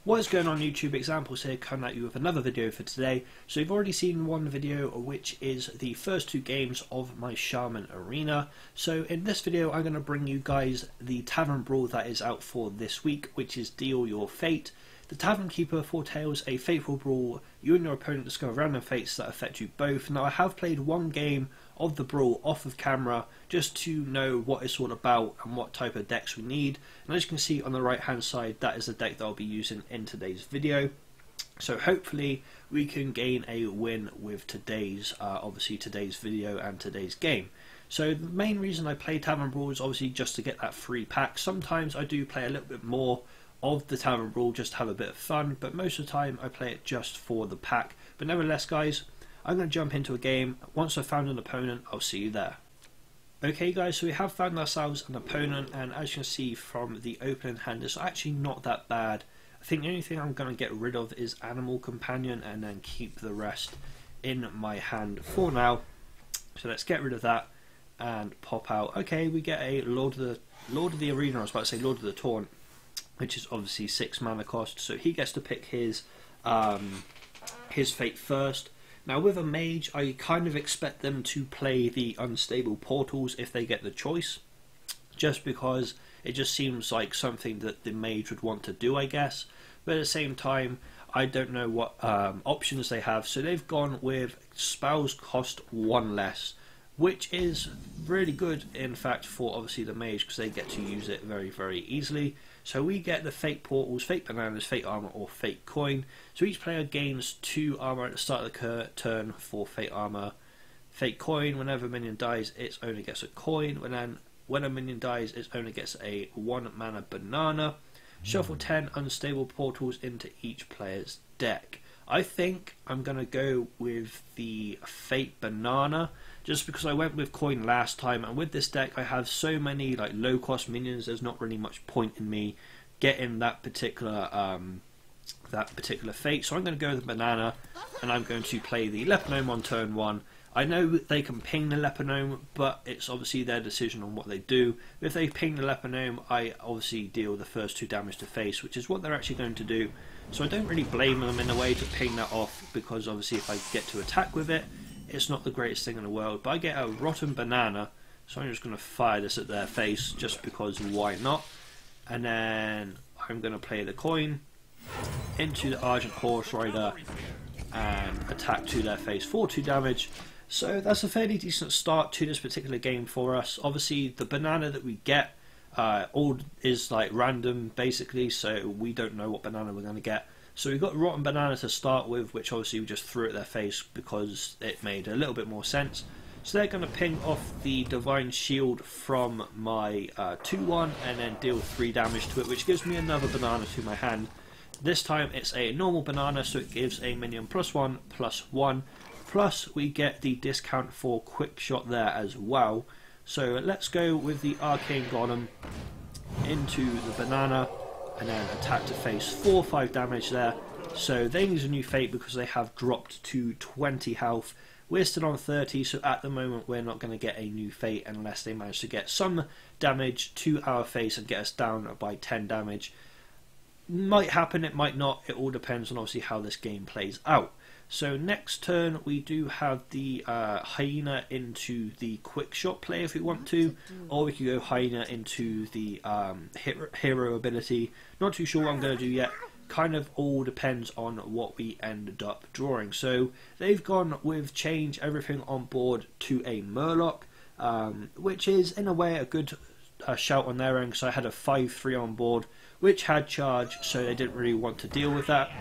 What is going on YouTube? Examples here coming at you with another video for today. So you've already seen one video which is the first two games of my Shaman Arena. So in this video I'm going to bring you guys the Tavern Brawl that is out for this week, which is Deal Your Fate. The Tavern Keeper foretells a fateful brawl. You and your opponent discover random fates that affect you both. Now I have played one game of the brawl off of camera just to know what it's all about and what type of decks we need, and as you can see on the right hand side, that is the deck that I'll be using in today's video. So hopefully we can gain a win with today's obviously today's video and today's game. So the main reason I play Tavern Brawl is obviously just to get that free pack. Sometimes I do play a little bit more of the Tavern Brawl just to have a bit of fun, but most of the time I play it just for the pack. But nevertheless guys, I'm going to jump into a game. Once I've found an opponent, I'll see you there. Okay guys, so we have found ourselves an opponent, and as you can see from the opening hand, it's actually not that bad. I think the only thing I'm going to get rid of is Animal Companion and then keep the rest in my hand for now. So let's get rid of that and pop out. Okay, we get a Lord of the Arena, I was about to say Lord of the Taunt, which is obviously 6 mana cost, so he gets to pick his fate first. Now with a mage, I kind of expect them to play the Unstable Portals if they get the choice, just because it just seems like something that the mage would want to do, I guess. But at the same time, I don't know what options they have, so they've gone with spells cost 1 less, which is really good in fact for obviously the mage, because they get to use it very, very easily. So we get the Fate Portals, Fate Bananas, Fate Armor or Fate Coin. So each player gains 2 armor at the start of the turn for Fate Armor. Fate Coin, whenever a minion dies it only gets a coin. When a minion dies it only gets a 1 mana banana. Shuffle 10 Unstable Portals into each player's deck. I think I'm going to go with the Fate Banana, just because I went with coin last time, and with this deck I have so many like low cost minions, there's not really much point in me getting that particular fate. So I'm going to go with the banana, and I'm going to play the Leponome on turn 1. I know they can ping the Leponome, but it's obviously their decision on what they do. If they ping the Leponome, I obviously deal the first 2 damage to face, which is what they're actually going to do. So I don't really blame them in a way to ping that off, because obviously if I get to attack with it, it's not the greatest thing in the world. But I get a Rotten Banana, so I'm just going to fire this at their face just because why not. And then I'm going to play the coin into the Argent Horse Rider and attack to their face for 2 damage. So that's a fairly decent start to this particular game for us. Obviously the banana that we get all is like random basically, so we don't know what banana we're going to get. So we've got Rotten Banana to start with, which obviously we just threw at their face because it made a little bit more sense. So they're going to ping off the Divine Shield from my 2-1 and then deal 3 damage to it, which gives me another banana to my hand. This time it's a normal banana, so it gives a minion +1/+1, plus we get the discount for Quick Shot there as well. So let's go with the Arcane Golem into the banana and then attack to face for 5 damage there. So they need a new fate because they have dropped to 20 health. We're still on 30, so at the moment we're not going to get a new fate unless they manage to get some damage to our face and get us down by 10 damage. Might happen, it might not, it all depends on obviously how this game plays out. So next turn we do have the Hyena into the Quick Shot play if we want to, or we could go Hyena into the hero ability. Not too sure what I'm going to do yet, kind of all depends on what we end up drawing. So they've gone with change everything on board to a Murloc, which is in a way a good shout on their end, because I had a 5/3 on board which had charge, so they didn't really want to deal with that.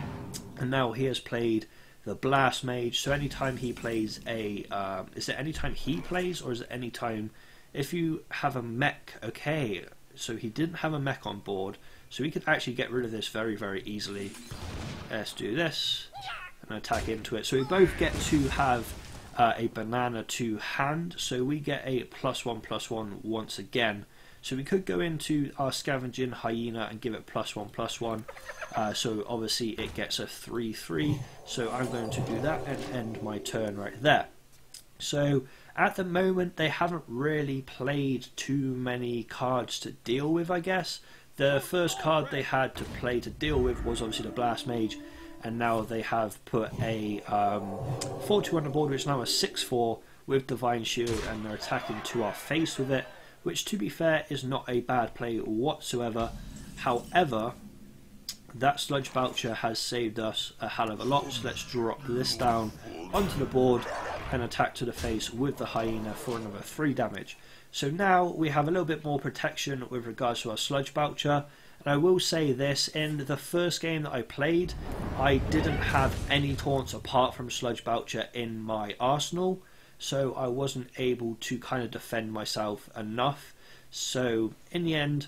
And now he has played the Blast Mage, so anytime he plays a is it anytime he plays, or is it anytime if you have a mech? Okay, so he didn't have a mech on board, so we could actually get rid of this very, very easily. Let's do this and attack into it. So we both get to have a banana to hand, so we get a +1/+1 once again. So we could go into our Scavenging Hyena and give it +1/+1. So obviously it gets a 3/3. So I'm going to do that and end my turn right there. So at the moment they haven't really played too many cards to deal with, I guess. The first card they had to play to deal with was obviously the Blast Mage, and now they have put a 4-2 on the board, which is now a 6-4 with Divine Shield, and they're attacking to our face with it, which to be fair is not a bad play whatsoever. However, that Sludge Belcher has saved us a hell of a lot, so let's drop this down onto the board and attack to the face with the Hyena for another 3 damage. So now we have a little bit more protection with regards to our Sludge Belcher. And I will say this, in the first game that I played, I didn't have any taunts apart from Sludge Belcher in my arsenal, so I wasn't able to kind of defend myself enough. So in the end,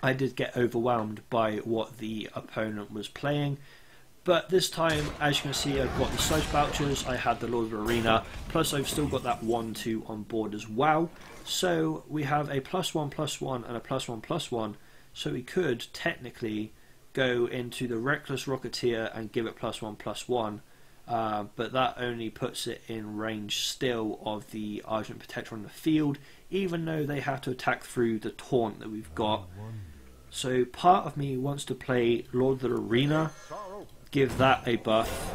I did get overwhelmed by what the opponent was playing. But this time, as you can see, I've got the Sludge Belchers, I had the Lord of the Arena, plus I've still got that 1-2 on board as well. So we have a +1/+1 and a +1/+1. So we could technically go into the Reckless Rocketeer and give it +1/+1, but that only puts it in range still of the Argent Protector on the field, even though they have to attack through the taunt that we've got. So part of me wants to play Lord of the Arena, give that a buff,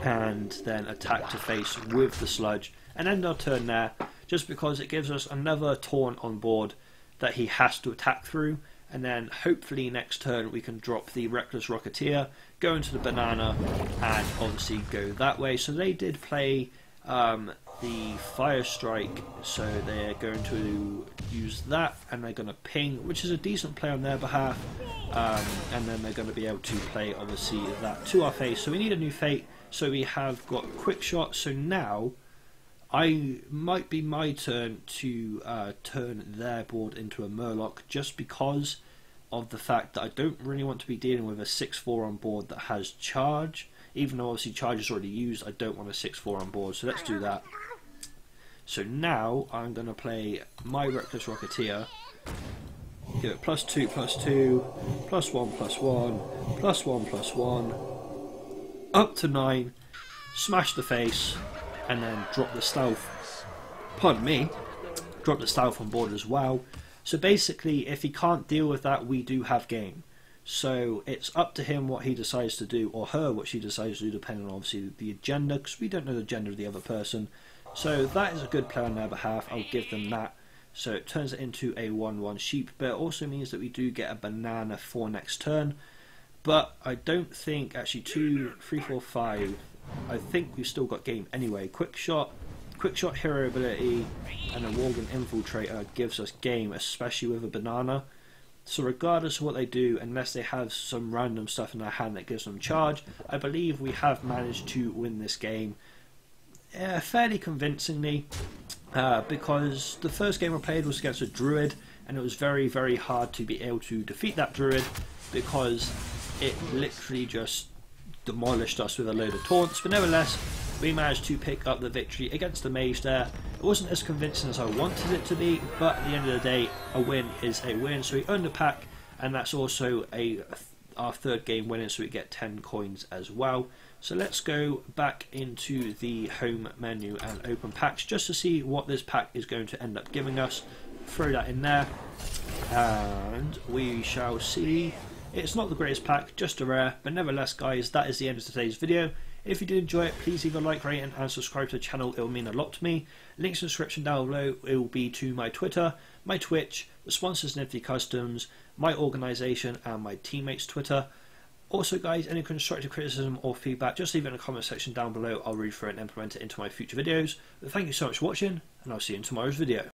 and then attack to face with the Sludge, and end our turn there, just because it gives us another taunt on board that he has to attack through. And then hopefully next turn we can drop the Reckless Rocketeer, go into the Banana, and obviously go that way. So they did play the Fire Strike, so they're going to use that, and they're going to ping, which is a decent play on their behalf. And then they're going to be able to play obviously that to our face. So we need a new fate, so we have got Quick Shot. So now I might be my turn to turn their board into a Murloc, just because of the fact that I don't really want to be dealing with a 6-4 on board that has charge. Even though obviously charge is already used, I don't want a 6-4 on board, so let's do that. So now I'm going to play my Reckless Rocketeer, give it +2/+2, +1/+1, +1/+1, up to 9, smash the face, and then drop the stealth, pardon me, drop the stealth on board as well. So basically, if he can't deal with that, we do have game. So it's up to him what he decides to do, or her what she decides to do, depending on obviously the agenda, because we don't know the agenda of the other person. So that is a good play on their behalf, I'll give them that. So it turns it into a 1/1 sheep, but it also means that we do get a banana for next turn. But I don't think, actually 2, 3, 4, 5, I think we've still got game anyway. Quick shot hero ability, and a Worgen Infiltrator gives us game, especially with a banana. So regardless of what they do, unless they have some random stuff in their hand that gives them charge, I believe we have managed to win this game fairly convincingly, because the first game I played was against a Druid, and it was very, very hard to be able to defeat that Druid, because it literally just demolished us with a load of taunts. But nevertheless, we managed to pick up the victory against the Mage there. It wasn't as convincing as I wanted it to be, but at the end of the day, a win is a win. So we earned the pack, and that's also our third game winning, so we get 10 coins as well. So let's go back into the home menu and open packs, just to see what this pack is going to end up giving us. Throw that in there, and we shall see. It's not the greatest pack, just a rare, but nevertheless guys, that is the end of today's video. If you did enjoy it, please leave a like, rating and subscribe to the channel, it will mean a lot to me. Links in the description down below, it will be to my Twitter, my Twitch, the sponsors Nifty Customs, my organisation and my teammates' Twitter. Also guys, any constructive criticism or feedback, just leave it in the comment section down below. I'll read through it and implement it into my future videos. But thank you so much for watching, and I'll see you in tomorrow's video.